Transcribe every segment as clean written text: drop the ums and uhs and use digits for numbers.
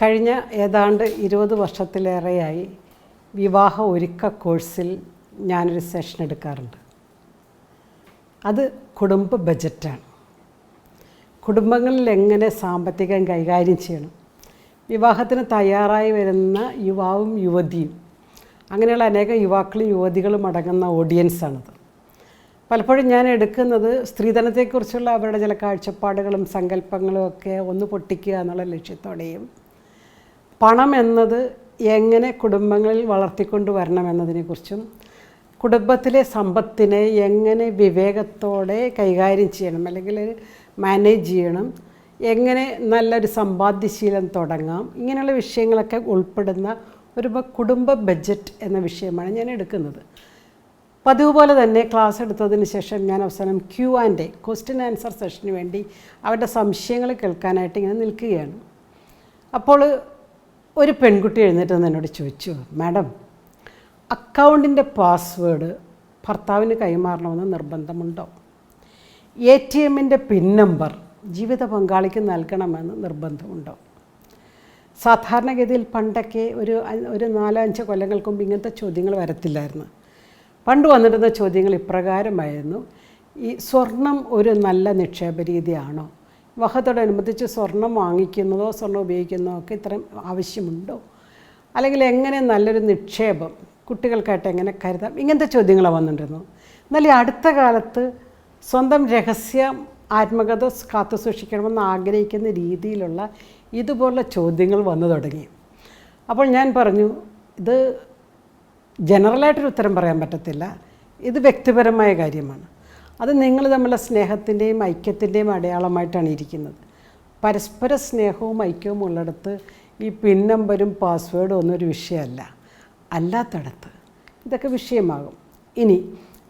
കഴിഞ്ഞ ഏതാണ്ട് 20 വർഷത്തിലേറെയായി വിവാഹ ഒരുക്ക കോഴ്സിൽ ഞാനൊരു സെഷൻ എടുക്കാറുണ്ട്. അത് കുടുംബ ബജറ്റാണ്. കുടുംബങ്ങളിൽ എങ്ങനെ സാമ്പത്തികം കൈകാര്യം ചെയ്യണം, വിവാഹത്തിന് തയ്യാറായി വരുന്ന യുവാവും യുവതിയും, അങ്ങനെയുള്ള അനേകം യുവാക്കളും യുവതികളും അടങ്ങുന്ന ഓഡിയൻസാണത്. പലപ്പോഴും ഞാൻ എടുക്കുന്നത് സ്ത്രീധനത്തെക്കുറിച്ചുള്ള അവരുടെ ചില കാഴ്ചപ്പാടുകളും സങ്കല്പങ്ങളും ഒക്കെ ഒന്ന് പൊട്ടിക്കുക എന്നുള്ള ലക്ഷ്യത്തോടെയും പണം എന്നത് എങ്ങനെ കുടുംബങ്ങളിൽ വളർത്തിക്കൊണ്ട് വരണമെന്നതിനെക്കുറിച്ചും കുടുംബത്തിലെ സമ്പത്തിനെ എങ്ങനെ വിവേകത്തോടെ കൈകാര്യം ചെയ്യണം അല്ലെങ്കിൽ മാനേജ് ചെയ്യണം, എങ്ങനെ നല്ലൊരു സമ്പാദ്യശീലം തുടങ്ങാം, ഇങ്ങനെയുള്ള വിഷയങ്ങളൊക്കെ ഉൾപ്പെടുന്ന ഒരു കുടുംബ ബഡ്ജറ്റ് എന്ന വിഷയമാണ് ഞാൻ എടുക്കുന്നത്. പതിവ് പോലെ തന്നെ ക്ലാസ് എടുത്തതിന് ശേഷം ഞാൻ അവസാനം Q&A ക്വസ്റ്റ്യൻ ആൻസർ സെഷന് വേണ്ടി അവരുടെ സംശയങ്ങൾ കേൾക്കാനായിട്ട് ഇങ്ങനെ നിൽക്കുകയാണ്. അപ്പോൾ ഒരു പെൺകുട്ടി എഴുന്നേറ്റ് എന്നോട് ചോദിച്ചു, മാഡം, അക്കൗണ്ടിൻ്റെ പാസ്വേഡ് ഭർത്താവിന് കൈമാറണമെന്ന് നിർബന്ധമുണ്ടോ? ATMൻ്റെ പിൻ നമ്പർ ജീവിത പങ്കാളിക്ക് നൽകണമെന്ന് നിർബന്ധമുണ്ടോ? സാധാരണഗതിയിൽ പണ്ടൊക്കെ ഒരു 4-5 കൊല്ലങ്ങൾക്ക് മുമ്പ് ഇങ്ങനത്തെ ചോദ്യങ്ങൾ വരത്തില്ലായിരുന്നു. പണ്ട് വന്നിരുന്ന ചോദ്യങ്ങൾ ഇപ്രകാരമായിരുന്നു: ഈ സ്വർണം ഒരു നല്ല നിക്ഷേപ രീതിയാണോ? വിവാഹത്തോടനുബന്ധിച്ച് സ്വർണം വാങ്ങിക്കുന്നതോ സ്വർണം ഉപയോഗിക്കുന്നതോ ഒക്കെ ഇത്രയും ആവശ്യമുണ്ടോ? അല്ലെങ്കിൽ എങ്ങനെ നല്ലൊരു നിക്ഷേപം കുട്ടികൾക്കായിട്ട് എങ്ങനെ കരുതാം? ഇങ്ങനത്തെ ചോദ്യങ്ങളാണ് വന്നിട്ടുണ്ടായിരുന്നു. എന്നാൽ ഈ അടുത്ത കാലത്ത് സ്വന്തം രഹസ്യം ആത്മകഥ കാത്തു സൂക്ഷിക്കണമെന്ന് ആഗ്രഹിക്കുന്ന രീതിയിലുള്ള ഇതുപോലുള്ള ചോദ്യങ്ങൾ വന്നു തുടങ്ങി. അപ്പോൾ ഞാൻ പറഞ്ഞു, ഇത് ജനറലായിട്ടൊരു ഉത്തരം പറയാൻ പറ്റത്തില്ല, ഇത് വ്യക്തിപരമായ കാര്യമാണ്. അത് നിങ്ങൾ തമ്മിലുള്ള സ്നേഹത്തിൻ്റെയും ഐക്യത്തിൻ്റെയും അടയാളമായിട്ടാണ് ഇരിക്കുന്നത്. പരസ്പര സ്നേഹവും ഐക്യവും ഉള്ളിടത്ത് ഈ പിൻ നമ്പരും പാസ്വേഡും ഒന്നും ഒരു വിഷയമല്ല. അല്ലാത്തടത്ത് ഇതൊക്കെ വിഷയമാകും. ഇനി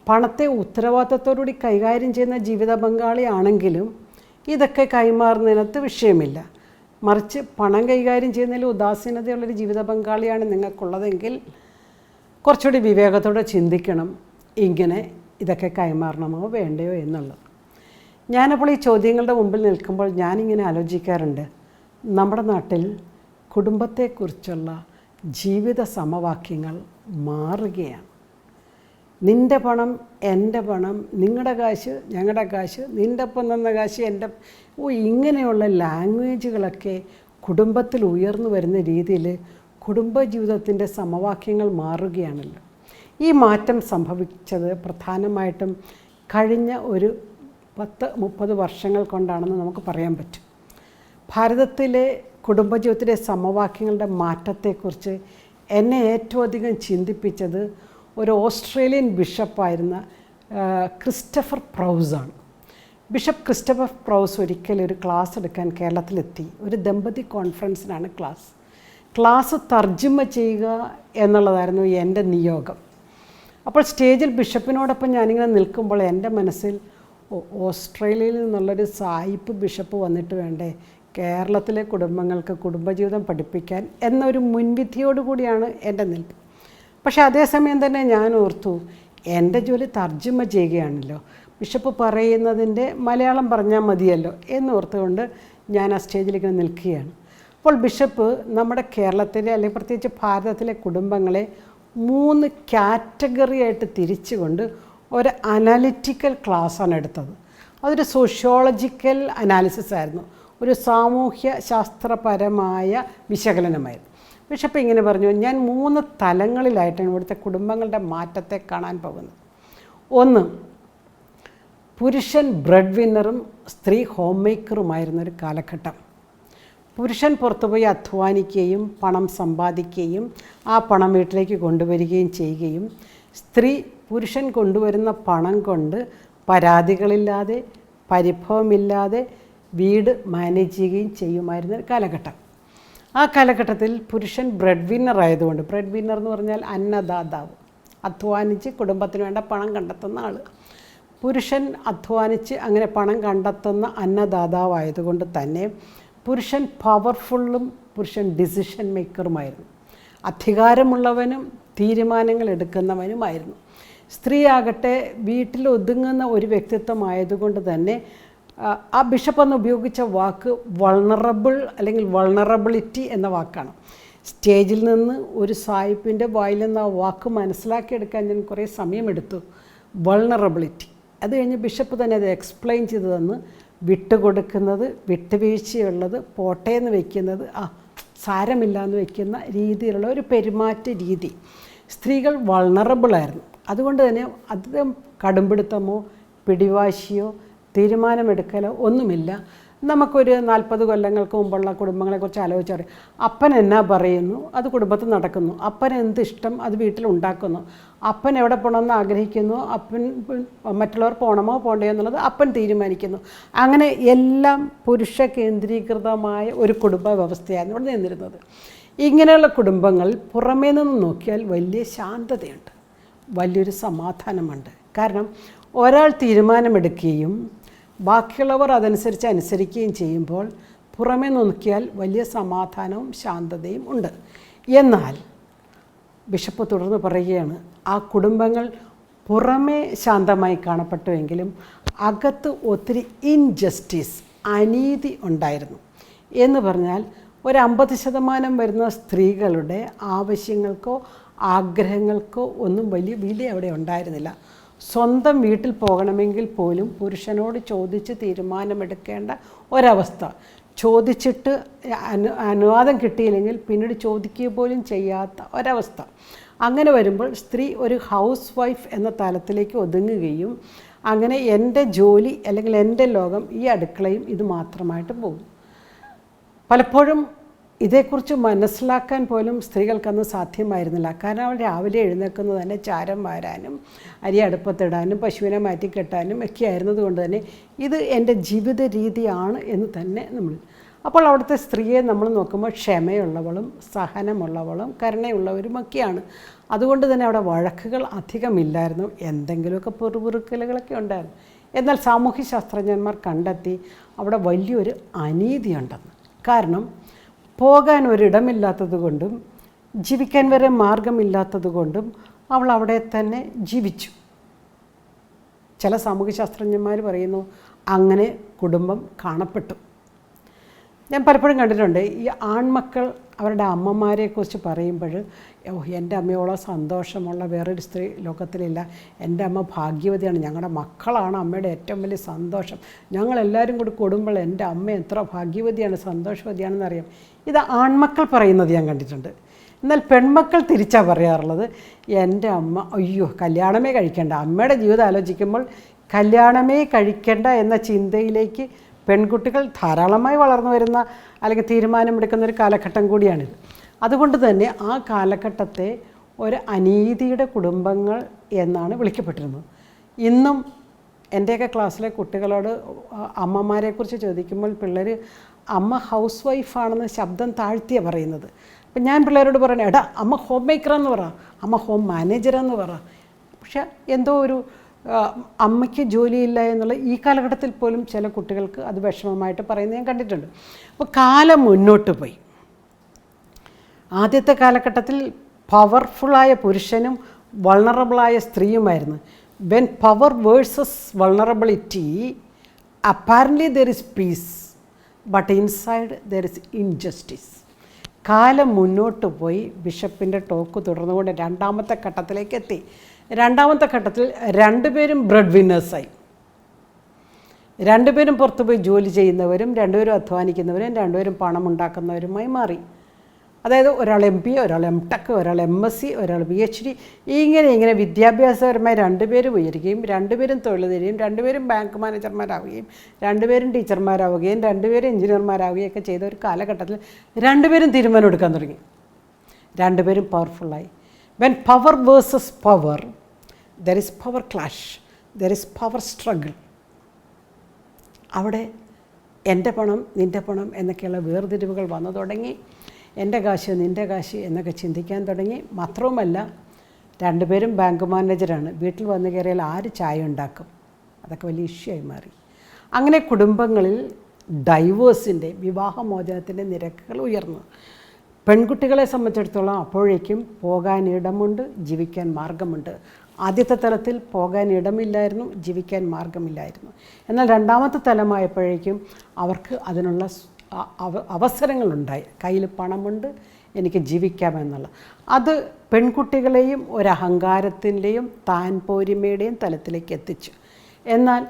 പണത്തെ ഉത്തരവാദിത്തത്തോടുകൂടി കൈകാര്യം ചെയ്യുന്ന ജീവിത പങ്കാളിയാണെങ്കിലും ഇതൊക്കെ കൈമാറുന്നതിനകത്ത് വിഷയമില്ല. മറിച്ച് പണം കൈകാര്യം ചെയ്യുന്നതിൽ ഉദാസീനതയുള്ളൊരു ജീവിത പങ്കാളിയാണ് നിങ്ങൾക്കുള്ളതെങ്കിൽ കുറച്ചുകൂടി വിവേകത്തോടെ ചിന്തിക്കണം, ഇങ്ങനെ ഇതൊക്കെ കൈമാറണമോ വേണ്ടയോ എന്നുള്ളത്. ഞാനപ്പോൾ ഈ ചോദ്യങ്ങളുടെ മുമ്പിൽ നിൽക്കുമ്പോൾ ഞാനിങ്ങനെ ആലോചിക്കാറുണ്ട്, നമ്മുടെ നാട്ടിൽ കുടുംബത്തെക്കുറിച്ചുള്ള ജീവിത സമവാക്യങ്ങൾ മാറുകയാണ്. നിൻ്റെ പണം എൻ്റെ പണം, നിങ്ങളുടെ കാശ് ഞങ്ങളുടെ കാശ്, നിൻ്റെ ഒപ്പം തന്ന കാശ് എൻ്റെ, ഇങ്ങനെയുള്ള ലാംഗ്വേജുകളൊക്കെ കുടുംബത്തിൽ ഉയർന്നു വരുന്ന രീതിയിൽ കുടുംബജീവിതത്തിൻ്റെ സമവാക്യങ്ങൾ മാറുകയാണല്ലോ. ഈ മാറ്റം സംഭവിച്ചത് പ്രധാനമായിട്ടും കഴിഞ്ഞ ഒരു 10-30 വർഷങ്ങൾ കൊണ്ടാണെന്ന് നമുക്ക് പറയാൻ പറ്റും. ഭാരതത്തിലെ കുടുംബജീവിതത്തിലെ സമവാക്യങ്ങളുടെ മാറ്റത്തെക്കുറിച്ച് എന്നെ ഏറ്റവും അധികം ചിന്തിപ്പിച്ചത് ഒരു ഓസ്ട്രേലിയൻ ബിഷപ്പായിരുന്ന ക്രിസ്റ്റഫർ പ്രൗസാണ്. ബിഷപ്പ് ക്രിസ്റ്റഫർ പ്രൗസ് ഒരിക്കൽ ഒരു ക്ലാസ് എടുക്കാൻ കേരളത്തിലെത്തി. ഒരു ദമ്പതി കോൺഫറൻസിനാണ് ക്ലാസ് തർജ്ജമ ചെയ്യുക എന്നുള്ളതായിരുന്നു എൻ്റെ നിയോഗം. അപ്പോൾ സ്റ്റേജിൽ ബിഷപ്പിനോടൊപ്പം ഞാനിങ്ങനെ നിൽക്കുമ്പോൾ എൻ്റെ മനസ്സിൽ ഓസ്ട്രേലിയയിൽ നിന്നുള്ളൊരു സായിപ്പ് ബിഷപ്പ് വന്നിട്ട് വേണ്ടേ കേരളത്തിലെ കുടുംബങ്ങൾക്ക് കുടുംബജീവിതം പഠിപ്പിക്കാൻ എന്നൊരു മുൻവിധിയോടുകൂടിയാണ് എൻ്റെ നിൽപ്പ്. പക്ഷേ അതേസമയം തന്നെ ഞാൻ ഓർത്തു, എൻ്റെ ജോലി തർജ്ജമ ചെയ്യുകയാണല്ലോ, ബിഷപ്പ് പറയുന്നതിൻ്റെ മലയാളം പറഞ്ഞാൽ മതിയല്ലോ എന്നോർത്തുകൊണ്ട് ഞാൻ ആ സ്റ്റേജിലേക്ക് നിൽക്കുകയാണ്. അപ്പോൾ ബിഷപ്പ് നമ്മുടെ കേരളത്തിലെ അല്ലെങ്കിൽ പ്രത്യേകിച്ച് ഭാരതത്തിലെ കുടുംബങ്ങളെ 3 കാറ്റഗറിയായിട്ട് തിരിച്ചുകൊണ്ട് ഒരു അനാലിറ്റിക്കൽ ക്ലാസ്സാണ് എടുത്തത്. അതൊരു സോഷ്യോളജിക്കൽ അനാലിസിസ് ആയിരുന്നു, ഒരു സാമൂഹ്യ ശാസ്ത്രപരമായ വിശകലനമായിരുന്നു. ബിഷപ്പ് ഇങ്ങനെ പറഞ്ഞു, ഞാൻ 3 തലങ്ങളിലായിട്ടാണ് ഇവിടുത്തെ കുടുംബങ്ങളുടെ മാറ്റത്തെ കാണാൻ പോകുന്നത്. ഒന്ന്, പുരുഷൻ ബ്രെഡ് വിന്നറും സ്ത്രീ ഹോം മേക്കറുമായിരുന്നൊരു കാലഘട്ടം. പുരുഷൻ പുറത്തുപോയി അധ്വാനിക്കുകയും പണം സമ്പാദിക്കുകയും ആ പണം വീട്ടിലേക്ക് കൊണ്ടുവരികയും ചെയ്യുകയും സ്ത്രീ പുരുഷൻ കൊണ്ടുവരുന്ന പണം കൊണ്ട് പരാതികളില്ലാതെ പരിഭവമില്ലാതെ വീട് മാനേജ് ചെയ്യുകയും ചെയ്യുമായിരുന്ന കാലഘട്ടം. ആ കാലഘട്ടത്തിൽ പുരുഷൻ ബ്രെഡ് വിന്നർ ആയതുകൊണ്ട്, ബ്രെഡ് വിന്നർ എന്ന് പറഞ്ഞാൽ അന്നദാതാവ്, അധ്വാനിച്ച് കുടുംബത്തിന് വേണ്ട പണം കണ്ടെത്തുന്ന ആൾ. പുരുഷൻ അധ്വാനിച്ച് അങ്ങനെ പണം കണ്ടെത്തുന്ന അന്നദാതാവായതുകൊണ്ട് തന്നെ പുരുഷൻ പവർഫുള്ളും പുരുഷൻ ഡിസിഷൻ മേക്കറുമായിരുന്നു, അധികാരമുള്ളവനും തീരുമാനങ്ങൾ എടുക്കുന്നവനുമായിരുന്നു. സ്ത്രീ ആകട്ടെ വീട്ടിൽ ഒതുങ്ങുന്ന ഒരു വ്യക്തിത്വമായതുകൊണ്ട് തന്നെ ആ ബിഷപ്പ് അന്ന് ഉപയോഗിച്ച വാക്ക് വൾണറബിൾ അല്ലെങ്കിൽ വൾണറബിലിറ്റി എന്ന വാക്കാണ്. സ്റ്റേജിൽ നിന്ന് ഒരു സായിപ്പിൻ്റെ വായിൽ നിന്ന് ആ വാക്ക് മനസ്സിലാക്കിയെടുക്കാൻ ഞാൻ കുറേ സമയമെടുത്തു. വൾണറബിലിറ്റി. അത് കഴിഞ്ഞ് ബിഷപ്പ് തന്നെ അത് എക്സ്പ്ലെയിൻ ചെയ്ത് തന്ന് വിട്ടുകൊടുക്കുന്നത്, വിട്ടുവീഴ്ചയുള്ളത്, പോട്ടേന്ന് വയ്ക്കുന്നത്, സാരമില്ല എന്ന് വയ്ക്കുന്ന രീതിയിലുള്ള ഒരു പെരുമാറ്റ രീതി. സ്ത്രീകൾ വൾണറബിളായിരുന്നു. അതുകൊണ്ട് തന്നെ അധികം കടുംപിടുത്തമോ പിടിവാശിയോ തീരുമാനമെടുക്കലോ ഒന്നുമില്ല. നമുക്കൊരു 40 കൊല്ലങ്ങൾക്ക് മുമ്പുള്ള കുടുംബങ്ങളെക്കുറിച്ച് ആലോചിച്ചറിയാം. അപ്പൻ എന്നാ പറയുന്നു അത് കുടുംബത്തിൽ നടക്കുന്നു. അപ്പൻ എന്തിഷ്ടം അത് വീട്ടിലുണ്ടാക്കുന്നു. അപ്പൻ എവിടെ പോകണമെന്ന് ആഗ്രഹിക്കുന്നു, അപ്പൻ മറ്റുള്ളവർ പോകണമോ പോകണ്ടയോ എന്നുള്ളത് അപ്പൻ തീരുമാനിക്കുന്നു. അങ്ങനെ എല്ലാം പുരുഷ കേന്ദ്രീകൃതമായ ഒരു കുടുംബ വ്യവസ്ഥയായിരുന്നു ഇവിടെ നിന്നിരുന്നത്. ഇങ്ങനെയുള്ള കുടുംബങ്ങൾ പുറമേ നിന്ന് നോക്കിയാൽ വലിയ ശാന്തതയുണ്ട്, വലിയൊരു സമാധാനമുണ്ട്. കാരണം ഒരാൾ തീരുമാനമെടുക്കുകയും ബാക്കിയുള്ളവർ അതനുസരിച്ച് അനുസരിക്കുകയും ചെയ്യുമ്പോൾ പുറമേ നോക്കിയാൽ വലിയ സമാധാനവും ശാന്തതയും ഉണ്ട്. എന്നാൽ ബിഷപ്പ് തുടർന്ന് പറയുകയാണ്, ആ കുടുംബങ്ങൾ പുറമേ ശാന്തമായി കാണപ്പെട്ടുവെങ്കിലും അകത്ത് ഒത്തിരി ഇൻജസ്റ്റിസ്, അനീതി ഉണ്ടായിരുന്നു. എന്ന് പറഞ്ഞാൽ ഒരു 50% വരുന്ന സ്ത്രീകളുടെ ആവശ്യങ്ങൾക്കോ ആഗ്രഹങ്ങൾക്കോ ഒന്നും വലിയ വില അവിടെ ഉണ്ടായിരുന്നില്ല. സ്വന്തം വീട്ടിൽ പോകണമെങ്കിൽ പോലും പുരുഷനോട് ചോദിച്ച് തീരുമാനമെടുക്കേണ്ട ഒരവസ്ഥ. ചോദിച്ചിട്ട് അനുവാദം കിട്ടിയില്ലെങ്കിൽ പിന്നീട് ചോദിക്കുക പോലും ചെയ്യാത്ത ഒരവസ്ഥ. അങ്ങനെ വരുമ്പോൾ സ്ത്രീ ഒരു ഹൗസ് വൈഫ് എന്ന തലത്തിലേക്ക് ഒതുങ്ങുകയും അങ്ങനെ എൻ്റെ ജോലി അല്ലെങ്കിൽ എൻ്റെ ലോകം ഈ അടുക്കളയും ഇത് മാത്രമായിട്ട് പോകും. പലപ്പോഴും ഇതേക്കുറിച്ച് മനസ്സിലാക്കാൻ പോലും സ്ത്രീകൾക്കന്ന് സാധ്യമായിരുന്നില്ല. കാരണം അവൾ രാവിലെ എഴുന്നേൽക്കുന്നത് തന്നെ ചാരം വാരാനും അരി അടുപ്പത്തിടാനും പശുവിനെ മാറ്റിക്കെട്ടാനും ഒക്കെ ആയിരുന്നത് കൊണ്ട് തന്നെ ഇത് എൻ്റെ ജീവിത രീതിയാണ് എന്ന് തന്നെ നമ്മൾ. അപ്പോൾ അവിടുത്തെ സ്ത്രീയെ നമ്മൾ നോക്കുമ്പോൾ ക്ഷമയുള്ളവളും സഹനമുള്ളവളും കരുണയുള്ളവരുമൊക്കെയാണ്. അതുകൊണ്ട് തന്നെ അവിടെ വഴക്കുകൾ അധികമില്ലായിരുന്നു, എന്തെങ്കിലുമൊക്കെ പെറുപിറുക്കലുകളൊക്കെ ഉണ്ടായിരുന്നു. എന്നാൽ സാമൂഹ്യശാസ്ത്രജ്ഞന്മാർ കണ്ടെത്തി അവിടെ വലിയൊരു അനീതിയുണ്ടെന്ന്. കാരണം പോകാൻ ഒരിടമില്ലാത്തത് കൊണ്ടും ജീവിക്കാൻ വരെ മാർഗമില്ലാത്തത് കൊണ്ടും അവൾ അവിടെ തന്നെ ജീവിച്ചു. ചില സാമൂഹ്യശാസ്ത്രജ്ഞന്മാർ പറയുന്നു അങ്ങനെ കുടുംബം കാണപ്പെട്ടു. ഞാൻ പലപ്പോഴും കണ്ടിട്ടുണ്ട് ഈ ആൺമക്കൾ അവരുടെ അമ്മമാരെക്കുറിച്ച് പറയുമ്പോൾ, എൻ്റെ അമ്മയോളം സന്തോഷമുള്ള വേറൊരു സ്ത്രീ ലോകത്തിലില്ല, എൻ്റെ അമ്മ ഭാഗ്യവതിയാണ്, ഞങ്ങളുടെ മക്കളാണ് അമ്മയുടെ ഏറ്റവും വലിയ സന്തോഷം, ഞങ്ങളെല്ലാവരും കൂടി കൂടുമ്പോൾ എൻ്റെ അമ്മ എത്ര ഭാഗ്യവതിയാണ് സന്തോഷവതിയാണെന്ന് അറിയാം. ഇത് ആൺമക്കൾ പറയുന്നത് ഞാൻ കണ്ടിട്ടുണ്ട്. എന്നാൽ പെൺമക്കൾ തിരിച്ചാണ് പറയാറുള്ളത്, എൻ്റെ അമ്മ അയ്യോ കല്യാണമേ കഴിക്കേണ്ട, അമ്മയുടെ ജീവിതം ആലോചിക്കുമ്പോൾ കല്യാണമേ കഴിക്കേണ്ട എന്ന ചിന്തയിലേക്ക് പെൺകുട്ടികൾ ധാരാളമായി വളർന്നു വരുന്ന അല്ലെങ്കിൽ തീരുമാനമെടുക്കുന്ന ഒരു കാലഘട്ടം കൂടിയാണിത്. അതുകൊണ്ട് തന്നെ ആ കാലഘട്ടത്തെ ഒരു അനീതിയുടെ കുടുംബങ്ങൾ എന്നാണ് വിളിക്കപ്പെട്ടിരുന്നത്. ഇന്നും എൻ്റെയൊക്കെ ക്ലാസ്സിലെ കുട്ടികളോട് അമ്മമാരെക്കുറിച്ച് ചോദിക്കുമ്പോൾ പിള്ളേർ അമ്മ ഹൗസ് വൈഫാണെന്ന് ശബ്ദം താഴ്ത്തിയാണ് പറയുന്നത്. അപ്പം ഞാൻ പിള്ളേരോട് പറയണേ, എടാ അമ്മ ഹോം മേക്കറെന്ന് പറ, അമ്മ ഹോം മാനേജറെന്ന് പറ. പക്ഷെ എന്തോ ഒരു അമ്മയ്ക്ക് ജോലിയില്ല എന്നുള്ള ഈ കാലഘട്ടത്തിൽ പോലും ചില കുട്ടികൾക്ക് അത് വിഷമമായിട്ട് പറയുന്നത് ഞാൻ കണ്ടിട്ടുണ്ട്. അപ്പോൾ കാലം മുന്നോട്ട് പോയി. ആദ്യത്തെ കാലഘട്ടത്തിൽ പവർഫുള്ളായ പുരുഷനും വൾണറബിളായ സ്ത്രീയുമായിരുന്നു. When power versus vulnerability apparently there is peace, but inside there is injustice. കാലം മുന്നോട്ട് പോയി. ബിഷപ്പിൻ്റെ ടോക്ക് തുടർന്നുകൊണ്ട് രണ്ടാമത്തെ ഘട്ടത്തിലേക്ക് എത്തി. രണ്ടാമത്തെ ഘട്ടത്തിൽ രണ്ടുപേരും ബ്രെഡ് വിന്നേഴ്സായി. രണ്ടുപേരും പുറത്തുപോയി ജോലി ചെയ്യുന്നവരും രണ്ടുപേരും അധ്വാനിക്കുന്നവരും രണ്ടുപേരും പണം ഉണ്ടാക്കുന്നവരുമായി മാറി. അതായത് ഒരാൾ MPA, ഒരാൾ MTech, ഒരാൾ MSc, ഒരാൾ PhD, ഇങ്ങനെ വിദ്യാഭ്യാസപരമായി രണ്ടുപേരും ഉയരുകയും രണ്ടുപേരും തൊഴിൽ തരികയും രണ്ടുപേരും ബാങ്ക് മാനേജർമാരാവുകയും രണ്ടുപേരും ടീച്ചർമാരാവുകയും രണ്ടുപേരും എഞ്ചിനീയർമാരാവുകയും ഒക്കെ ചെയ്ത ഒരു കാലഘട്ടത്തിൽ രണ്ടുപേരും തീരുമാനം എടുക്കാൻ തുടങ്ങി. രണ്ടുപേരും പവർഫുള്ളായി. When power versus power, there is power clash, there is power struggle. അവിടെ എൻ്റെ പണം നിൻ്റെ പണം എന്നൊക്കെയുള്ള വേർതിരിവുകൾ വന്നു തുടങ്ങി. എൻ്റെ കാശ് നിൻ്റെ കാശ് എന്നൊക്കെ ചിന്തിക്കാൻ തുടങ്ങി. മാത്രവുമല്ല രണ്ടുപേരും ബാങ്ക് മാനേജറാണ്. വീട്ടിൽ വന്നു കയറിയാൽ ആര് ചായ ഉണ്ടാക്കും? അതൊക്കെ വലിയ ഇഷ്യൂ ആയി മാറി. അങ്ങനെ കുടുംബങ്ങളിൽ ഡൈവേഴ്സിൻ്റെ, വിവാഹമോചനത്തിൻ്റെ നിരക്കുകൾ ഉയർന്നു. പെൺകുട്ടികളെ സംബന്ധിച്ചിടത്തോളം അപ്പോഴേക്കും പോകാൻ ഇടമുണ്ട്, ജീവിക്കാൻ മാർഗമുണ്ട്. ആദ്യത്തെ തലത്തിൽ പോകാൻ ഇടമില്ലായിരുന്നു, ജീവിക്കാൻ മാർഗമില്ലായിരുന്നു. എന്നാൽ രണ്ടാമത്തെ തലമായപ്പോഴേക്കും അവർക്ക് അതിനുള്ള അവസരങ്ങളുണ്ടായി. കയ്യിൽ പണമുണ്ട്, എനിക്ക് ജീവിക്കാമെന്നുള്ള. അത് പെൺകുട്ടികളെയും ഒരഹങ്കാരത്തിൻ്റെയും താൻ പോരിമയുടെയും തലത്തിലേക്ക് എത്തിച്ചു. എന്നാൽ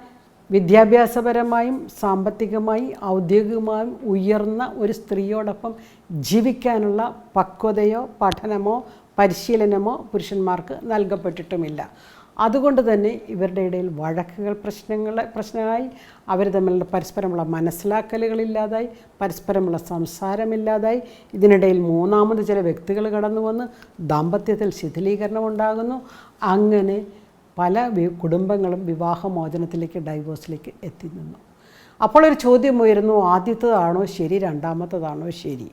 വിദ്യാഭ്യാസപരമായും സാമ്പത്തികമായും ഔദ്യോഗികമായും ഉയർന്ന ഒരു സ്ത്രീയോടൊപ്പം ജീവിക്കാനുള്ള പക്വതയോ പഠനമോ പരിശീലനമോ പുരുഷന്മാർക്ക് നൽകപ്പെട്ടിട്ടുമില്ല. അതുകൊണ്ട് തന്നെ ഇവരുടെ ഇടയിൽ വഴക്കുകൾ പ്രശ്നമായി, അവർ തമ്മിലുള്ള പരസ്പരമുള്ള മനസ്സിലാക്കലുകളില്ലാതായി, പരസ്പരമുള്ള സംസാരമില്ലാതായി. ഇതിനിടയിൽ മൂന്നാമത് ചില വ്യക്തികൾ കടന്നു വന്ന് ദാമ്പത്യത്തിൽ ശിഥിലീകരണം ഉണ്ടാകുന്നു. അങ്ങനെ പല കുടുംബങ്ങളും വിവാഹമോചനത്തിലേക്ക്, ഡൈവോഴ്സിലേക്ക് എത്തി നിന്നു. അപ്പോൾ ഒരു ചോദ്യം ഉയരുന്നു, ആദ്യത്തേതാണോ ശരി, രണ്ടാമത്തേതാണോ ശരി?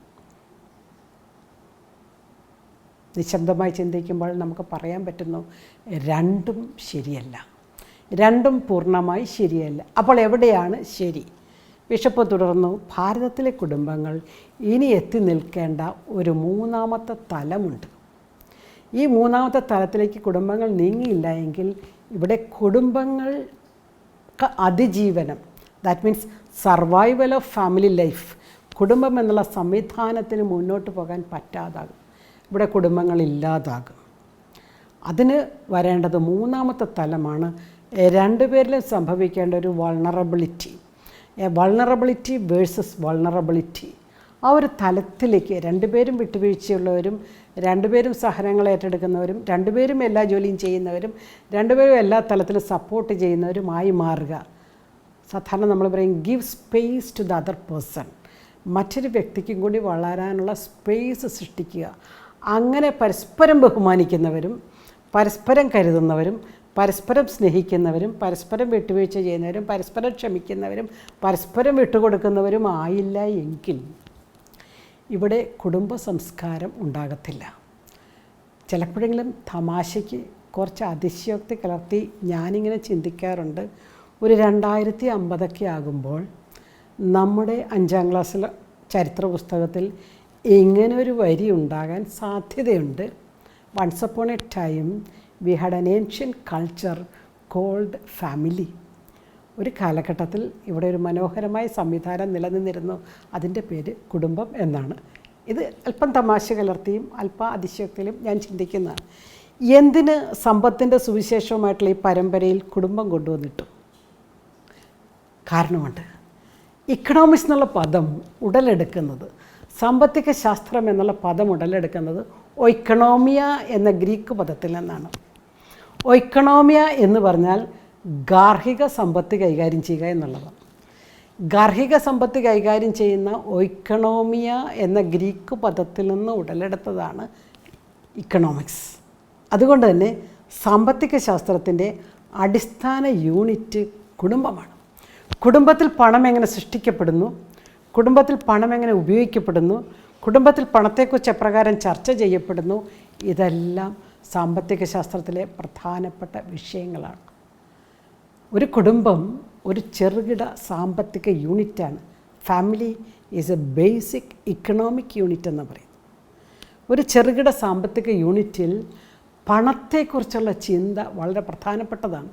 നിശബ്ദമായി ചിന്തിക്കുമ്പോൾ നമുക്ക് പറയാൻ പറ്റുന്നു, രണ്ടും ശരിയല്ല, രണ്ടും പൂർണ്ണമായി ശരിയല്ല. അപ്പോൾ എവിടെയാണ് ശരി? ബിഷപ്പ് തുടർന്നു, ഭാരതത്തിലെ കുടുംബങ്ങൾ ഇനി എത്തി നിൽക്കേണ്ട ഒരു മൂന്നാമത്തെ തലമുണ്ട്. ഈ മൂന്നാമത്തെ തലത്തിലേക്ക് കുടുംബങ്ങൾ നീങ്ങിയില്ല എങ്കിൽ ഇവിടെ കുടുംബങ്ങൾക്ക് അതിജീവനം, that means survival of family life, കുടുംബം എന്നുള്ള സംവിധാനത്തിന് മുന്നോട്ട് പോകാൻ പറ്റാതാകും. ഇവിടെ കുടുംബങ്ങളില്ലാതാകും. അതിന് വരേണ്ടത് മൂന്നാമത്തെ തലമാണ്. രണ്ടുപേരിലും സംഭവിക്കേണ്ട ഒരു വൾണറബിലിറ്റി വേഴ്സസ് വൾണറബിലിറ്റി. ആ ഒരു തലത്തിലേക്ക് രണ്ടുപേരും വിട്ടുവീഴ്ചയുള്ളവരും, രണ്ടുപേരും സഹനങ്ങൾ ഏറ്റെടുക്കുന്നവരും, രണ്ടുപേരും എല്ലാ ജോലിയും ചെയ്യുന്നവരും, രണ്ടുപേരും എല്ലാ തലത്തിലും സപ്പോർട്ട് ചെയ്യുന്നവരുമായി മാറുക. സാധാരണ നമ്മൾ പറയും give space to the other person, മറ്റൊരു വ്യക്തിക്കും കൂടി വളരാനുള്ള സ്പേസ് സൃഷ്ടിക്കുക. അങ്ങനെ പരസ്പരം ബഹുമാനിക്കുന്നവരും, പരസ്പരം കരുതുന്നവരും, പരസ്പരം സ്നേഹിക്കുന്നവരും, പരസ്പരം വിട്ടുവീഴ്ച ചെയ്യുന്നവരും, പരസ്പരം ക്ഷമിക്കുന്നവരും, പരസ്പരം വിട്ടുകൊടുക്കുന്നവരും ആയില്ല എങ്കിൽ ഇവിടെ കുടുംബ സംസ്കാരം ഉണ്ടാകത്തില്ല. ചിലപ്പോഴെങ്കിലും തമാശയ്ക്ക് കുറച്ച് അതിശയോക്തി കലർത്തി ഞാനിങ്ങനെ ചിന്തിക്കാറുണ്ട്. ഒരു 2050 ആകുമ്പോൾ നമ്മുടെ 5ാം ക്ലാസ്സിലെ ചരിത്ര പുസ്തകത്തിൽ ഇങ്ങനെ ഒരു വരി ഉണ്ടാകാൻ സാധ്യതയുണ്ട്. Once upon a time we had an ancient culture called family. ഒരു കാലഘട്ടത്തിൽ ഇവിടെ ഒരു മനോഹരമായ സംവിധാനം നിലനിന്നിരുന്നു. അതിൻ്റെ പേര് കുടുംബം എന്നാണ്. ഇത് അല്പം തമാശ കലർത്തിയും അല്പം അതിശയോക്തിയിലും ഞാൻ ചിന്തിക്കുന്നതാണ്. എന്തിന് സമ്പത്തിൻ്റെ സുവിശേഷവുമായിട്ടുള്ള ഈ പരമ്പരയിൽ കുടുംബം കൊണ്ടുവന്നിട്ടു? കാരണമുണ്ട്. ഇക്കണോമിക്സ് എന്നുള്ള പദം ഉടലെടുക്കുന്നത്, സാമ്പത്തിക ശാസ്ത്രം എന്നുള്ള പദം ഉടലെടുക്കുന്നത് ഒയ്ക്കണോമിയ എന്ന ഗ്രീക്ക് പദത്തിൽ നിന്നാണ്. ഒയ്ക്കണോമിയ എന്ന് പറഞ്ഞാൽ ഗാർഹിക സമ്പത്ത് കൈകാര്യം ചെയ്യുക എന്നുള്ളതാണ്. ഗാർഹിക സമ്പത്ത് കൈകാര്യം ചെയ്യുന്ന ഒയ്ക്കണോമിയ എന്ന ഗ്രീക്ക് പദത്തിൽ നിന്ന് ഉടലെടുത്തതാണ് ഇക്കണോമിക്സ്. അതുകൊണ്ട് തന്നെ സാമ്പത്തിക ശാസ്ത്രത്തിൻ്റെ അടിസ്ഥാന യൂണിറ്റ് കുടുംബമാണ്. കുടുംബത്തിൽ പണം എങ്ങനെ സൃഷ്ടിക്കപ്പെടുന്നു, കുടുംബത്തിൽ പണം എങ്ങനെ ഉപയോഗിക്കപ്പെടുന്നു, കുടുംബത്തിൽ പണത്തെക്കുറിച്ച് എപ്രകാരം ചർച്ച ചെയ്യപ്പെടുന്നു, ഇതെല്ലാം സാമ്പത്തിക ശാസ്ത്രത്തിലെ പ്രധാനപ്പെട്ട വിഷയങ്ങളാണ്. ഒരു കുടുംബം ഒരു ചെറുകിട സാമ്പത്തിക യൂണിറ്റാണ്. Family is A basic economic unit എന്ന് പറയും. ഒരു ചെറുകിട സാമ്പത്തിക യൂണിറ്റിൽ പണത്തെക്കുറിച്ചുള്ള ചിന്ത വളരെ പ്രധാനപ്പെട്ടതാണ്.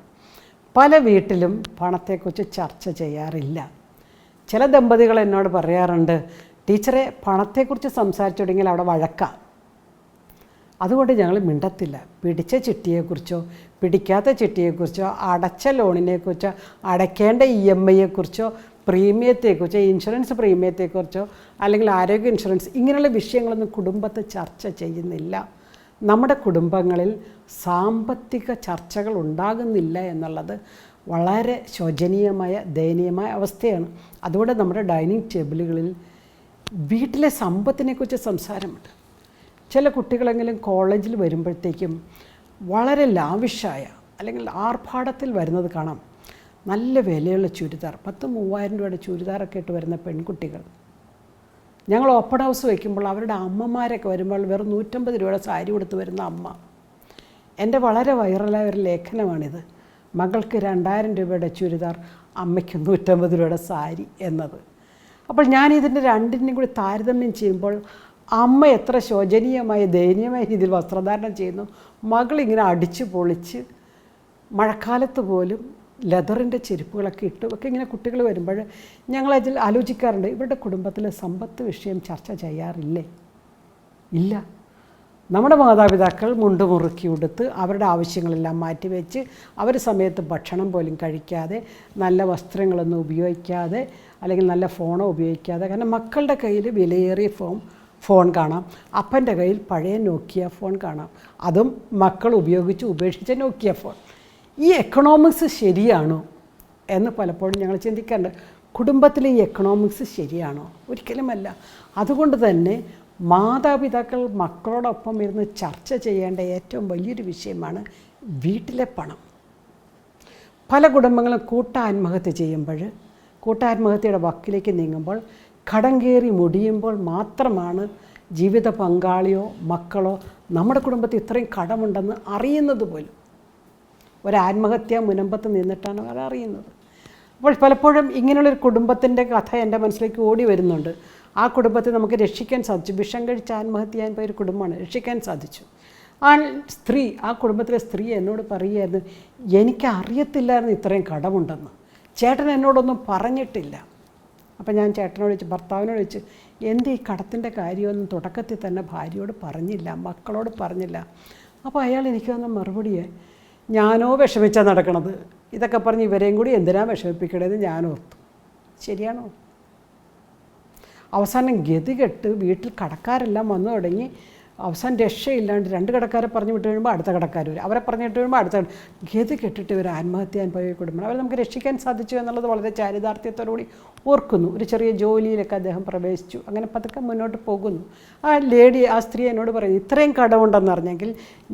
പല വീട്ടിലും പണത്തെക്കുറിച്ച് ചർച്ച ചെയ്യാറില്ല. ചില ദമ്പതികൾ എന്നോട് പറയാറുണ്ട്, ടീച്ചറെ പണത്തെക്കുറിച്ച് സംസാരിച്ചു തുടങ്ങിയാൽ അവിടെ വഴക്കാം, അതുകൊണ്ട് ഞങ്ങൾ മിണ്ടത്തില്ല. പിടിച്ച ചിട്ടിയെക്കുറിച്ചോ പിടിക്കാത്ത ചിട്ടിയെക്കുറിച്ചോ അടച്ച ലോണിനെക്കുറിച്ചോ അടയ്ക്കേണ്ട EMI-യെക്കുറിച്ചോ പ്രീമിയത്തെക്കുറിച്ചോ ഇൻഷുറൻസ് പ്രീമിയത്തെക്കുറിച്ചോ അല്ലെങ്കിൽ ആരോഗ്യ ഇൻഷുറൻസ് ഇങ്ങനെയുള്ള വിഷയങ്ങളൊന്നും കുടുംബത്തെ ചർച്ച ചെയ്യുന്നില്ല. നമ്മുടെ കുടുംബങ്ങളിൽ സാമ്പത്തിക ചർച്ചകൾ ഉണ്ടാകുന്നില്ല എന്നുള്ളത് വളരെ ശോചനീയമായ ദയനീയമായ അവസ്ഥയാണ്. അതുകൊണ്ട് നമ്മുടെ ഡൈനിങ് ടേബിളുകളിൽ വീട്ടിലെ സമ്പത്തിനെക്കുറിച്ച് സംസാരമുണ്ട്. ചില കുട്ടികളെങ്കിലും കോളേജിൽ വരുമ്പോഴത്തേക്കും വളരെ ലാവിഷായ അല്ലെങ്കിൽ ആർഭാടത്തിൽ വരുന്നത് കാണാം. നല്ല വിലയുള്ള ചുരിദാർ, 10,000-3,000 രൂപയുടെ ചുരിദാറൊക്കെ ഇട്ട് വരുന്ന പെൺകുട്ടികൾ. ഞങ്ങൾ ഓപ്പൺ ഹൗസ് വയ്ക്കുമ്പോൾ അവരുടെ അമ്മമാരൊക്കെ വരുമ്പോൾ വെറും 150 രൂപയുടെ സാരി കൊടുത്ത് വരുന്ന അമ്മ. എൻ്റെ വളരെ വൈറലായ ഒരു ലേഖനമാണിത്. മകൾക്ക് 2000 രൂപയുടെ ചുരിദാർ, അമ്മയ്ക്ക് 150 രൂപയുടെ സാരി എന്നത്. അപ്പോൾ ഞാൻ ഇതിൻ്റെ രണ്ടിനെയും കൂടി താരതമ്യം ചെയ്യുമ്പോൾ അമ്മ എത്ര ശോചനീയമായ ദയനീയമായ രീതിയിൽ വസ്ത്രധാരണം ചെയ്യുന്നു, മകളിങ്ങനെ അടിച്ച് പൊളിച്ച് മഴക്കാലത്ത് പോലും ലെതറിൻ്റെ ചെരുപ്പുകളൊക്കെ ഇട്ട് ഒക്കെ ഇങ്ങനെ കുട്ടികൾ വരുമ്പോൾ ഞങ്ങളതിൽ ആലോചിക്കാറുണ്ട്, ഇവരുടെ കുടുംബത്തിൽ സമ്പത്ത് വിഷയം ചർച്ച ചെയ്യാറില്ലേ? ഇല്ല. നമ്മുടെ മാതാപിതാക്കൾ മുണ്ട് മുറുക്കി ഉടുത്ത് അവരുടെ ആവശ്യങ്ങളെല്ലാം മാറ്റിവെച്ച് അവർ സമയത്ത് ഭക്ഷണം പോലും കഴിക്കാതെ നല്ല വസ്ത്രങ്ങളൊന്നും ഉപയോഗിക്കാതെ അല്ലെങ്കിൽ നല്ല ഫോണോ ഉപയോഗിക്കാതെ, കാരണം മക്കളുടെ കയ്യിൽ വിലയേറിയ ഫോൺ കാണാം, അപ്പൻ്റെ കയ്യിൽ പഴയ നോക്കിയ ഫോൺ കാണാം, അതും മക്കൾ ഉപേക്ഷിച്ച നോക്കിയ ഫോൺ. ഈ എക്കണോമിക്സ് ശരിയാണോ എന്ന് പലപ്പോഴും ഞങ്ങൾ ചിന്തിക്കാറുണ്ട്. കുടുംബത്തിലെ ഈ എക്കണോമിക്സ് ശരിയാണോ? ഒരിക്കലുമല്ല. അതുകൊണ്ട് തന്നെ മാതാപിതാക്കൾ മക്കളോടൊപ്പം ഇരുന്ന് ചർച്ച ചെയ്യേണ്ട ഏറ്റവും വലിയൊരു വിഷയമാണ് വീട്ടിലെ പണം. പല കുടുംബങ്ങളും കൂട്ടാത്മഹത്യ ചെയ്യുമ്പോൾ, കൂട്ടാത്മഹത്യയുടെ വക്കിലേക്ക് നീങ്ങുമ്പോൾ, കടം കയറി മുടിയുമ്പോൾ മാത്രമാണ് ജീവിത പങ്കാളിയോ മക്കളോ നമ്മുടെ കുടുംബത്തിൽ ഇത്രയും കടമുണ്ടെന്ന് അറിയുന്നത് പോലും. ഒരാത്മഹത്യ മുനമ്പത്ത് നിന്നിട്ടാണ് അവർ അറിയുന്നത്. അപ്പോൾ പലപ്പോഴും ഇങ്ങനെയുള്ളൊരു കുടുംബത്തിൻ്റെ കഥ എൻ്റെ മനസ്സിലേക്ക് ഓടി വരുന്നുണ്ട്. ആ കുടുംബത്തെ നമുക്ക് രക്ഷിക്കാൻ സാധിച്ചു. വിഷം കഴിച്ച് ആത്മഹത്യ ചെയ്യാൻ പോയൊരു കുടുംബമാണ്, രക്ഷിക്കാൻ സാധിച്ചു. ആ കുടുംബത്തിലെ സ്ത്രീ എന്നോട് പറയുമായിരുന്നു, എനിക്കറിയത്തില്ലായിരുന്നു ഇത്രയും കടമുണ്ടെന്ന്, ചേട്ടൻ എന്നോടൊന്നും പറഞ്ഞിട്ടില്ല. അപ്പം ഞാൻ ഭർത്താവിനോട് ചോദിച്ചു, ഈ കടത്തിൻ്റെ കാര്യമൊന്നും തുടക്കത്തിൽ തന്നെ ഭാര്യയോട് പറഞ്ഞില്ല, മക്കളോട് പറഞ്ഞില്ല. അപ്പോൾ അയാൾ എനിക്ക് തന്ന മറുപടിയെ, ഞാനോ വിഷമിച്ചാൽ നടക്കണത്, ഇതൊക്കെ പറഞ്ഞ് ഇവരെയും കൂടി എന്തിനാ വിഷമിപ്പിക്കണതെന്ന് ഞാൻ ഓർത്തു. ശരിയാണോ? അവസാനം ഗതികെട്ട് വീട്ടിൽ കടക്കാരെല്ലാം വന്നു തുടങ്ങി. അവസാനം രക്ഷയില്ലാണ്ട് 2 കടക്കാരെ പറഞ്ഞു വിട്ട് കഴിയുമ്പോൾ അടുത്ത കടക്കാർ വരും, അവരെ പറഞ്ഞു വിട്ട് കഴിയുമ്പോൾ അടുത്ത ഗതി കെട്ടിട്ട് ഇവർ ആത്മഹത്യ ചെയ്യാൻ പോയ കുടുംബം. അവരെ നമുക്ക് രക്ഷിക്കാൻ സാധിച്ചു എന്നുള്ളത് വളരെ ചാരിതാർത്ഥ്യത്തോടുകൂടി ഓർക്കുന്നു. ഒരു ചെറിയ ജോലിയിലൊക്കെ അദ്ദേഹം പ്രവേശിച്ചു, അങ്ങനെ പതുക്കെ മുന്നോട്ട് പോകുന്നു. ആ സ്ത്രീ എന്നോട് പറയുന്നു, ഇത്രയും കടമുണ്ടെന്ന് അറിഞ്ഞെങ്കിൽ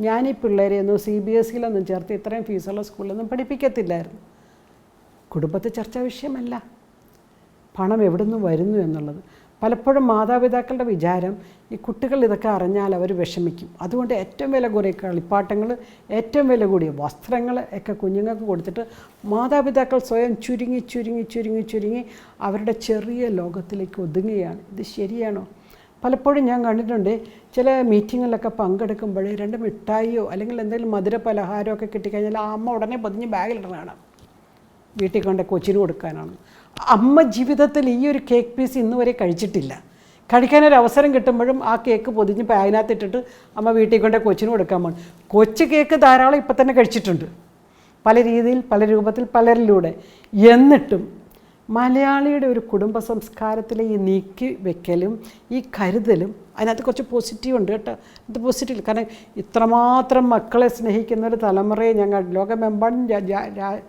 ഞാൻ ഈ പിള്ളേരെ ഒന്നും CBSE ചേർത്ത് ഇത്രയും ഫീസുള്ള സ്കൂളിലൊന്നും പഠിപ്പിക്കത്തില്ലായിരുന്നു. കുടുംബത്തെ ചർച്ചാ വിഷയമല്ല പണം എവിടെ നിന്ന് വരുന്നു എന്നുള്ളത്. പലപ്പോഴും മാതാപിതാക്കളുടെ വിചാരം ഈ കുട്ടികൾ ഇതൊക്കെ അറിഞ്ഞാൽ അവർ വിഷമിക്കും, അതുകൊണ്ട് ഏറ്റവും വില കൂടിയ കളിപ്പാട്ടങ്ങൾ, ഏറ്റവും വില കൂടിയ വസ്ത്രങ്ങൾ ഒക്കെ കുഞ്ഞുങ്ങൾക്ക് കൊടുത്തിട്ട് മാതാപിതാക്കൾ സ്വയം ചുരുങ്ങി അവരുടെ ചെറിയ ലോകത്തിലേക്ക് ഒതുങ്ങുകയാണ്. ഇത് ശരിയാണോ? പലപ്പോഴും ഞാൻ കണ്ടിട്ടുണ്ട്, ചില മീറ്റിങ്ങിലൊക്കെ പങ്കെടുക്കുമ്പോൾ 2 മിഠായിയോ അല്ലെങ്കിൽ എന്തെങ്കിലും മധുര പലഹാരമോ ഒക്കെ കിട്ടിക്കഴിഞ്ഞാൽ ആ അമ്മ ഉടനെ പൊതിഞ്ഞ് ബാഗിലിടണതാണ്, വീട്ടിൽ കൊണ്ട് കൊച്ചിന് കൊടുക്കാനാണ്. അമ്മ ജീവിതത്തിൽ ഈ ഒരു കേക്ക് പീസ് ഇന്ന് വരെ കഴിച്ചിട്ടില്ല. കഴിക്കാനൊരു അവസരം കിട്ടുമ്പോഴും ആ കേക്ക് പൊതിഞ്ഞ് അതിനകത്തിട്ടിട്ട് അമ്മ വീട്ടിൽ കൊണ്ട് കൊച്ചിന് കൊടുക്കാൻ പോകും. കൊച്ചു കേക്ക് ധാരാളം ഇപ്പം തന്നെ കഴിച്ചിട്ടുണ്ട്, പല രീതിയിൽ, പല രൂപത്തിൽ, പലരിലൂടെ. എന്നിട്ടും മലയാളിയുടെ ഒരു കുടുംബ സംസ്കാരത്തിലെ ഈ നീക്കി വെക്കലും ഈ കരുതലും, അതിനകത്ത് കുറച്ച് പോസിറ്റീവ് ഉണ്ട് കേട്ടോ. ഇത് പോസിറ്റീവ്, കാരണം ഇത്രമാത്രം മക്കളെ സ്നേഹിക്കുന്ന ഒരു തലമുറയെ ഞങ്ങൾ ലോകമെമ്പാടും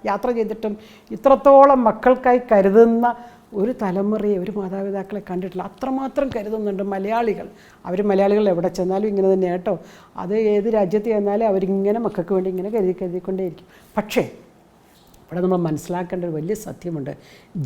യാത്ര ചെയ്തിട്ടും ഇത്രത്തോളം മക്കൾക്കായി കരുതുന്ന ഒരു തലമുറയെ, ഒരു മാതാപിതാക്കളെ കണ്ടിട്ടില്ല. അത്രമാത്രം കരുതുന്നുണ്ട് മലയാളികൾ. മലയാളികൾ എവിടെ ചെന്നാലും ഇങ്ങനെ തന്നെ കേട്ടോ. അത് ഏത് രാജ്യത്ത് ചെന്നാലും അവരിങ്ങനെ മക്കൾക്ക് വേണ്ടി ഇങ്ങനെ കരുതിക്കൊണ്ടേയിരിക്കും. പക്ഷേ ഇവിടെ നമ്മൾ മനസ്സിലാക്കേണ്ട ഒരു വലിയ സത്യമുണ്ട്,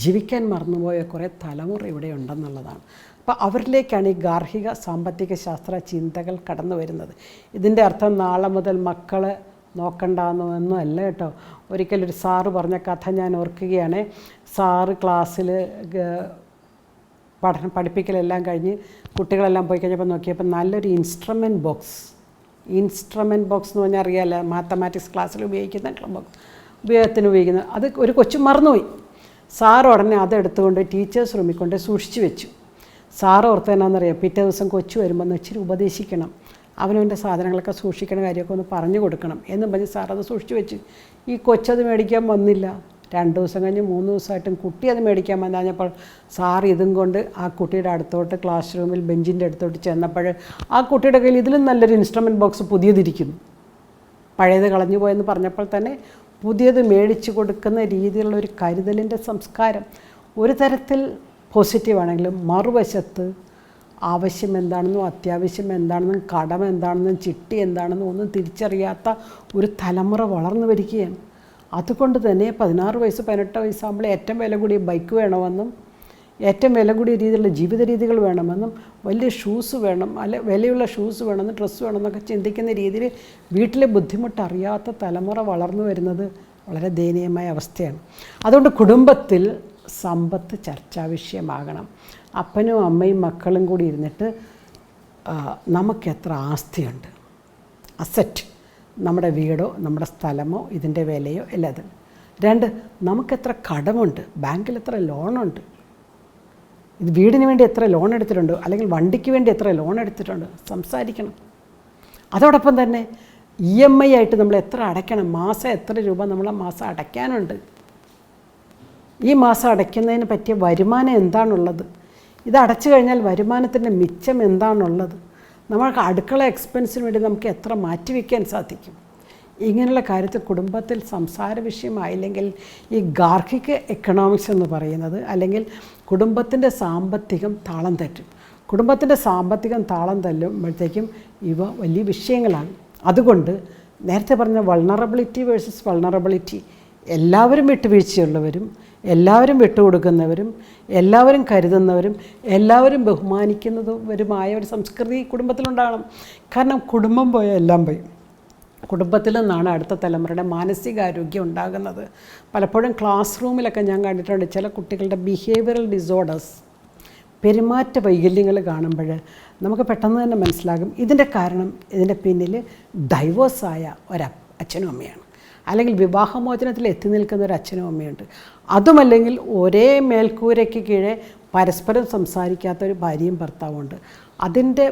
ജീവിക്കാൻ മറന്നുപോയ കുറേ തലമുറ ഇവിടെ ഉണ്ടെന്നുള്ളതാണ്. അപ്പോൾ അവരിലേക്കാണ് ഈ ഗാർഹിക സാമ്പത്തിക ശാസ്ത്ര ചിന്തകൾ കടന്നു വരുന്നത്. ഇതിൻ്റെ അർത്ഥം നാളെ മുതൽ മക്കളെ നോക്കണ്ടെന്നൊന്നും അല്ല കേട്ടോ. ഒരിക്കലൊരു സാറ് പറഞ്ഞ കഥ ഞാൻ ഓർക്കുകയാണ്. സാറ് ക്ലാസ്സിൽ പഠിപ്പിക്കലെല്ലാം കഴിഞ്ഞ് കുട്ടികളെല്ലാം പോയി കഴിഞ്ഞപ്പോൾ നോക്കിയപ്പോൾ നല്ലൊരു ഇൻസ്ട്രുമെൻറ്റ് ബോക്സ് എന്ന് പറഞ്ഞാൽ അറിയാമല്ലോ, മാത്തമാറ്റിക്സ് ക്ലാസ്സിൽ ഉപയോഗത്തിന് ഉപയോഗിക്കുന്നത്, അത് ഒരു കൊച്ചു മറന്നുപോയി. സാർ ഉടനെ അതെടുത്തുകൊണ്ട് ടീച്ചേഴ്സ് റൂമിൽ കൊണ്ട് സൂക്ഷിച്ചു വെച്ചു. സാറ് ഓർത്തതെന്നാണെന്നറിയാം, പിറ്റേ ദിവസം കൊച്ചു വരുമ്പോൾ ഇച്ചിരി ഉപദേശിക്കണം, അവനവൻ്റെ സാധനങ്ങളൊക്കെ സൂക്ഷിക്കണ കാര്യമൊക്കെ ഒന്ന് പറഞ്ഞു കൊടുക്കണം എന്നും പറഞ്ഞ് സാർ അത് സൂക്ഷിച്ചു വെച്ച്. ഈ കൊച്ചത് മേടിക്കാൻ വന്നില്ല. 2 ദിവസം കഴിഞ്ഞ് 3 ദിവസമായിട്ടും കുട്ടി അത് മേടിക്കാൻ വന്നപ്പോൾ സാർ ഇതും കൊണ്ട് ആ കുട്ടിയുടെ അടുത്തോട്ട് ക്ലാസ് റൂമിൽ ബെഞ്ചിൻ്റെ അടുത്തോട്ട് ചെന്നപ്പോൾ ആ കുട്ടിയുടെ കയ്യിൽ ഇതിലും നല്ലൊരു ഇൻസ്ട്രുമെൻറ്റ് ബോക്സ് പുതിയതിരിക്കുന്നു. പഴയത് കളഞ്ഞു പോയെന്ന് പറഞ്ഞപ്പോൾ തന്നെ പുതിയത് മേടിച്ചു കൊടുക്കുന്ന രീതിയിലുള്ള ഒരു കരുതലിൻ്റെ സംസ്കാരം ഒരു തരത്തിൽ പോസിറ്റീവാണെങ്കിലും മറുവശത്ത് ആവശ്യം എന്താണെന്നും അത്യാവശ്യം എന്താണെന്നും കടം എന്താണെന്നും ചിട്ടി എന്താണെന്നും ഒന്നും തിരിച്ചറിയാത്ത ഒരു തലമുറ വളർന്നു വരികയാണ്. അതുകൊണ്ട് തന്നെ 16 വയസ്സ് 18 വയസ്സാകുമ്പോൾ ഏറ്റവും വില കൂടിയ ബൈക്ക് വേണമെന്നും ഏറ്റവും വില കൂടിയ രീതിയിലുള്ള ജീവിത രീതികൾ വേണമെന്നും വലിയ ഷൂസ് വേണം, വിലയുള്ള ഷൂസ് വേണമെന്നും ഡ്രസ്സ് വേണമെന്നൊക്കെ ചിന്തിക്കുന്ന രീതിയിൽ വീട്ടിലെ ബുദ്ധിമുട്ടറിയാത്ത തലമുറ വളർന്നു വരുന്നത് വളരെ ദയനീയമായ അവസ്ഥയാണ്. അതുകൊണ്ട് കുടുംബത്തിൽ സമ്പത്ത് ചർച്ചാ വിഷയമാകണം. അപ്പനും അമ്മയും മക്കളും കൂടി ഇരുന്നിട്ട് നമുക്കെത്ര ആസ്തിയുണ്ട്, അസറ്റ്, നമ്മുടെ വീടോ നമ്മുടെ സ്ഥലമോ ഇതിൻ്റെ വിലയോ അല്ലത്. 2, നമുക്കെത്ര കടമുണ്ട്, ബാങ്കിൽ എത്ര ലോണുണ്ട്, ഇത് വീടിന് വേണ്ടി എത്ര ലോൺ എടുത്തിട്ടുണ്ട്, അല്ലെങ്കിൽ വണ്ടിക്ക് വേണ്ടി എത്ര ലോൺ എടുത്തിട്ടുണ്ട്, സംസാരിക്കണം. അതോടൊപ്പം തന്നെ EMI ആയിട്ട് നമ്മൾ എത്ര അടയ്ക്കണം, മാസം എത്ര രൂപ നമ്മൾ മാസം അടയ്ക്കാനുണ്ട്, ഈ മാസം അടയ്ക്കുന്നതിന് പറ്റിയ വരുമാനം എന്താണുള്ളത്, ഇത് അടച്ചു കഴിഞ്ഞാൽ വരുമാനത്തിൻ്റെ മിച്ചം എന്താണുള്ളത്, നമ്മൾക്ക് അടുക്കള എക്സ്പെൻസിന് വേണ്ടി നമുക്ക് എത്ര മാറ്റിവെക്കാൻ സാധിക്കും. ഇങ്ങനെയുള്ള കാര്യത്തിൽ കുടുംബത്തിൽ സംസാര വിഷയമായില്ലെങ്കിൽ ഈ ഗാർഹിക എക്കണോമിക്സ് എന്ന് പറയുന്നത്, അല്ലെങ്കിൽ കുടുംബത്തിൻ്റെ സാമ്പത്തികം താളം തെറ്റും. കുടുംബത്തിൻ്റെ സാമ്പത്തികം താളം തല്ലുമ്പോഴത്തേക്കും ഇവ വലിയ വിഷയങ്ങളാണ്. അതുകൊണ്ട് നേരത്തെ പറഞ്ഞ വൾണറബിലിറ്റി വേഴ്സസ് വൾണറബിലിറ്റി, എല്ലാവരും വിട്ടുവീഴ്ചയുള്ളവരും, എല്ലാവരും വിട്ടുകൊടുക്കുന്നവരും, എല്ലാവരും കരുതുന്നവരും, എല്ലാവരും ബഹുമാനിക്കുന്നവരുമായ ഒരു സംസ്കൃതി കുടുംബത്തിലുണ്ടാകണം. കാരണം കുടുംബം പോയാൽ എല്ലാം പോയി. കുടുംബത്തിൽ നിന്നാണ് അടുത്ത തലമുറയുടെ മാനസികാരോഗ്യം ഉണ്ടാകുന്നത്. പലപ്പോഴും ക്ലാസ് റൂമിലൊക്കെ ഞാൻ കണ്ടിട്ടുണ്ട് ചില കുട്ടികളുടെ ബിഹേവിയറൽ ഡിസോർഡേഴ്സ്, പെരുമാറ്റ വൈകല്യങ്ങൾ കാണുമ്പോൾ നമുക്ക് പെട്ടെന്ന് തന്നെ മനസ്സിലാകും ഇതിൻ്റെ കാരണം ഇതിൻ്റെ പിന്നിൽ ഡൈവേഴ്സായ അച്ഛനും അമ്മയാണ്, അല്ലെങ്കിൽ വിവാഹമോചനത്തിൽ എത്തി നിൽക്കുന്ന ഒരു അച്ഛനും അമ്മയുണ്ട്. അതുമല്ലെങ്കിൽ ഒരേ മേൽക്കൂരയ്ക്ക് കീഴെ പരസ്പരം സംസാരിക്കാത്ത ഒരു ഭാര്യയും ഭർത്താവുമുണ്ട്. അതിൻ്റെ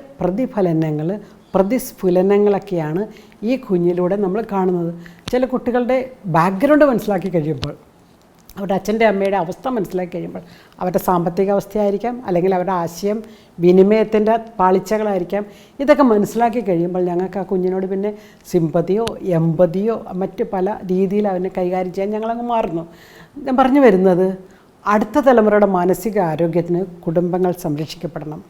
പ്രതിസ്ഫുലനങ്ങളൊക്കെയാണ് ഈ കുഞ്ഞിലൂടെ നമ്മൾ കാണുന്നത്. ചില കുട്ടികളുടെ ബാക്ക്ഗ്രൗണ്ട് മനസ്സിലാക്കി കഴിയുമ്പോൾ, അവരുടെ അച്ഛൻ്റെ അമ്മയുടെ അവസ്ഥ മനസ്സിലാക്കി കഴിയുമ്പോൾ, അവരുടെ സാമ്പത്തിക അവസ്ഥയായിരിക്കാം, അല്ലെങ്കിൽ അവരുടെ ആശയം വിനിമയത്തിൻ്റെ പാളിച്ചകളായിരിക്കാം, ഇതൊക്കെ മനസ്സിലാക്കി കഴിയുമ്പോൾ ഞങ്ങൾക്ക് ആ കുഞ്ഞിനോട് പിന്നെ സിമ്പതിയോ എമ്പതിയോ മറ്റ് പല രീതിയിൽ അവനെ കൈകാര്യം ചെയ്യാൻ ഞങ്ങളങ്ങ് മാറുന്നു. ഞാൻ പറഞ്ഞു വരുന്നത്, അടുത്ത തലമുറയുടെ മാനസിക ആരോഗ്യത്തിന് കുടുംബങ്ങൾ സംരക്ഷിക്കപ്പെടണം.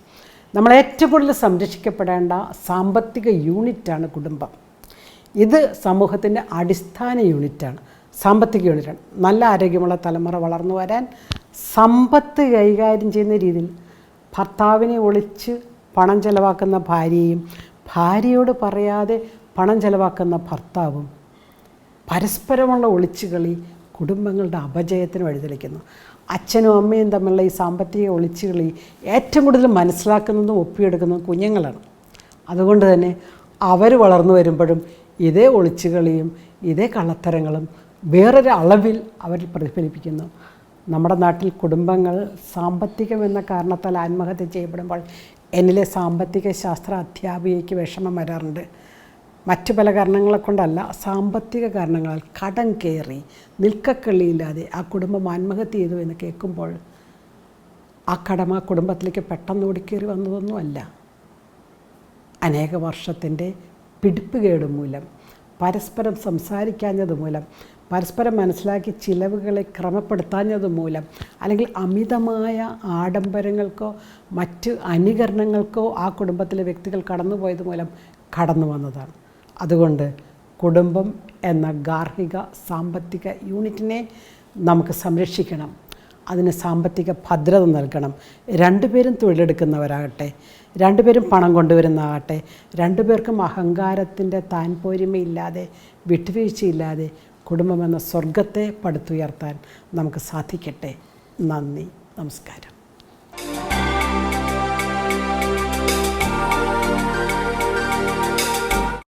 നമ്മളേറ്റവും കൂടുതൽ സംരക്ഷിക്കപ്പെടേണ്ട സാമ്പത്തിക യൂണിറ്റാണ് കുടുംബം. ഇത് സമൂഹത്തിൻ്റെ അടിസ്ഥാന യൂണിറ്റാണ്, സാമ്പത്തിക യൂണിറ്റാണ്. നല്ല ആരോഗ്യമുള്ള തലമുറ വളർന്നു വരാൻ സമ്പത്ത് കൈകാര്യം ചെയ്യുന്ന രീതിയിൽ ഭർത്താവിനെ ഒളിച്ച് പണം ചെലവാക്കുന്ന ഭാര്യയും, ഭാര്യയോട് പറയാതെ പണം ചെലവാക്കുന്ന ഭർത്താവും, പരസ്പരമുള്ള ഒളിച്ചുകളി കുടുംബങ്ങളുടെ അപജയത്തിന് വഴിതെളിക്കുന്നു. അച്ഛനും അമ്മയും തമ്മിലുള്ള ഈ സാമ്പത്തിക ഒളിച്ചുകളി ഏറ്റവും കൂടുതൽ മനസ്സിലാക്കുന്നതും ഒപ്പിയെടുക്കുന്നതും കുഞ്ഞുങ്ങളാണ്. അതുകൊണ്ട് തന്നെ അവർ വളർന്നു വരുമ്പോഴും ഇതേ ഒളിച്ചുകളിയും ഇതേ കള്ളത്തരങ്ങളും വേറൊരു അളവിൽ അവരിൽ പ്രതിഫലിപ്പിക്കുന്നു. നമ്മുടെ നാട്ടിൽ കുടുംബങ്ങൾ സാമ്പത്തികം എന്ന കാരണത്താൽ ആത്മഹത്യ ചെയ്യപ്പെടുമ്പോൾ എന്നിലെ സാമ്പത്തിക ശാസ്ത്ര അധ്യാപികയ്ക്ക് വിഷമം വരാറുണ്ട്. മറ്റു പല കാരണങ്ങളെ കൊണ്ടല്ല, സാമ്പത്തിക കാരണങ്ങളാൽ കടം കയറി നിൽക്കക്കള്ളിയില്ലാതെ ആ കുടുംബം ആത്മഹത്യ ചെയ്തു എന്ന് കേൾക്കുമ്പോൾ ആ കടം ആ കുടുംബത്തിലേക്ക് പെട്ടെന്ന് ഓടിക്കേറി വന്നതൊന്നുമല്ല. അനേക വർഷത്തിൻ്റെ പിടിപ്പുകേട് മൂലം, പരസ്പരം സംസാരിക്കാഞ്ഞത് മൂലം, പരസ്പരം മനസ്സിലാക്കി ചിലവുകളെ ക്രമപ്പെടുത്താഞ്ഞത് മൂലം, അല്ലെങ്കിൽ അമിതമായ ആഡംബരങ്ങൾക്കോ മറ്റ് അനുകരണങ്ങൾക്കോ ആ കുടുംബത്തിലെ വ്യക്തികൾ കടന്നുപോയത് മൂലം കടന്നു വന്നതാണ്. അതുകൊണ്ട് കുടുംബം എന്ന ഗാർഹിക സാമ്പത്തിക യൂണിറ്റിനെ നമുക്ക് സംരക്ഷിക്കണം. അതിന് സാമ്പത്തിക ഭദ്രത നൽകണം. രണ്ടുപേരും തൊഴിലെടുക്കുന്നവരാകട്ടെ, രണ്ടുപേരും പണം കൊണ്ടുവരുന്നതാകട്ടെ, രണ്ടുപേർക്കും അഹങ്കാരത്തിൻ്റെ താൻപോരിമയില്ലാതെ വിട്ടുവീഴ്ചയില്ലാതെ കുടുംബമെന്ന സ്വർഗത്തെ പടുത്തുയർത്താൻ നമുക്ക് സാധിക്കട്ടെ. നന്ദി, നമസ്കാരം.